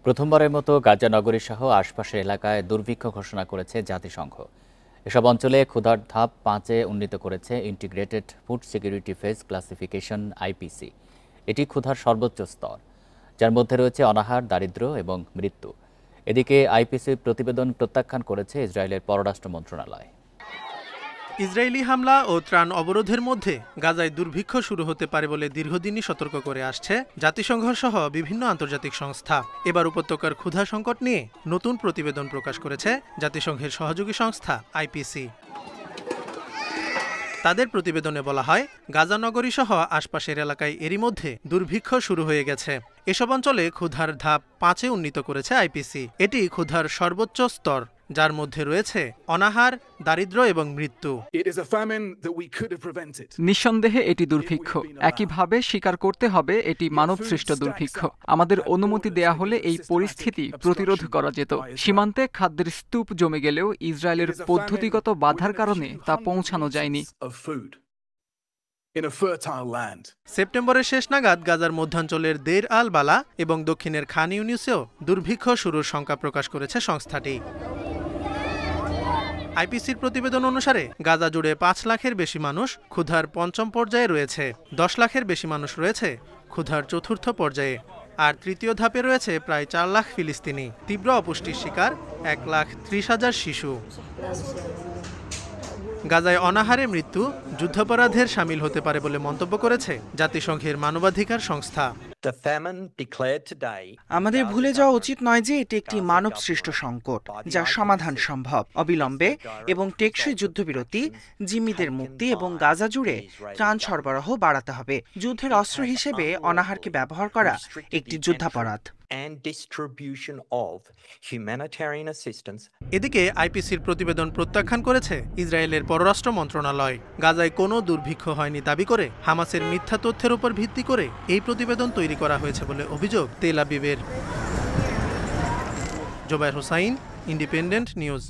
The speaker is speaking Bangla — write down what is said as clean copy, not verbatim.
প্রথমবারের মতো গাজা নগরী সহ আশপাশের এলাকায় দুর্ভিক্ষ ঘোষণা করেছে জাতিসংঘ। এসব অঞ্চলে ক্ষুধার ধাপ 5-এ উন্নীত করেছে integrated food security phase classification IPC. এটি ক্ষুধার সর্বোচ্চ স্তর, যার মধ্যে রয়েছে অনাহার, দারিদ্র্য এবং মৃত্যু। এদিকে আইপিসির প্রতিবেদন প্রত্যাখ্যান করেছে ইসরায়েলের পররাষ্ট্র মন্ত্রণালয়। ইসরায়েলি হামলা ও ত্রাণ অবরোধের মধ্যে গাজায় দুর্ভিক্ষ শুরু হতে পারে বলে দীর্ঘদিনই সতর্ক করে আসছে জাতিসংঘ সহ বিভিন্ন আন্তর্জাতিক সংস্থা। এবার উপত্যকার ক্ষুধা সংকট নিয়ে নতুন প্রতিবেদন প্রকাশ করেছে জাতিসংঘের সহযোগী সংস্থা আইপিসি। তাদের প্রতিবেদনে বলা হয়, গাজা নগরী সহ আশপাশের এলাকায় এরই মধ্যে দুর্ভিক্ষ শুরু হয়ে গেছে। এসব অঞ্চলে ক্ষুধার ধাপ 5-এ উন্নীত করেছে আইপিসি। এটি ক্ষুধার সর্বোচ্চ স্তর, যার মধ্যে রয়েছে অনাহার, দারিদ্র্য এবং মৃত্যু। নিঃসন্দেহে এটি দুর্ভিক্ষ। একইভাবে স্বীকার করতে হবে এটি মানবসৃষ্ট দুর্ভিক্ষ। আমাদের অনুমতি দেয়া হলে এই পরিস্থিতি প্রতিরোধ করা যেত। সীমান্তে খাদ্যের স্তূপ জমে গেলেও ইসরায়েলের পদ্ধতিগত বাধার কারণে তা পৌঁছানো যায়নি। সেপ্টেম্বরের শেষ নাগাদ গাজার মধ্যাঞ্চলের দের আল বালা এবং দক্ষিণের খান ইউনিসেও দুর্ভিক্ষ শুরুর শঙ্কা প্রকাশ করেছে সংস্থাটি। আইপিসির প্রতিবেদন অনুসারে গাজা জুড়ে 5 লাখের বেশি মানুষ ক্ষুধার 5ম পর্যায়ে রয়েছে, 10 লাখের বেশি মানুষ রয়েছে ক্ষুধার 4র্থ পর্যায়ে, আর তৃতীয় ধাপে রয়েছে প্রায় 4 লাখ ফিলিস্তিনি। তীব্র অপুষ্টির শিকার 1,30,000 শিশু। গাজায় অনাহারে মৃত্যু যুদ্ধাপরাধের শামিল হতে পারে বলে মন্তব্য করেছে জাতিসংঘের মানবাধিকার সংস্থা। আমাদের ভুলে যাওয়া উচিত নয় যে এটি একটি মানব সৃষ্ট সংকট, যার সমাধান সম্ভব অবিলম্বে এবং টেকসই যুদ্ধবিরতি, জিম্মিদের মুক্তি এবং গাজা জুড়ে ত্রাণ সরবরাহ বাড়াতে হবে। যুদ্ধের অস্ত্র হিসেবে অনাহারকে ব্যবহার করা একটি যুদ্ধাপরাধ। এদিকে আইপিসির প্রতিবেদন প্রত্যাখ্যান করেছে ইসরায়েলের পররাষ্ট্র মন্ত্রণালয়। গাজায় কোনো দুর্ভিক্ষ হয়নি দাবি করে হামাসের মিথ্যা তথ্যের উপর ভিত্তি করে এই প্রতিবেদন তৈরি করা হয়েছে বলে অভিযোগ তেল আবিবের। Zobayer Hossain, Independent news.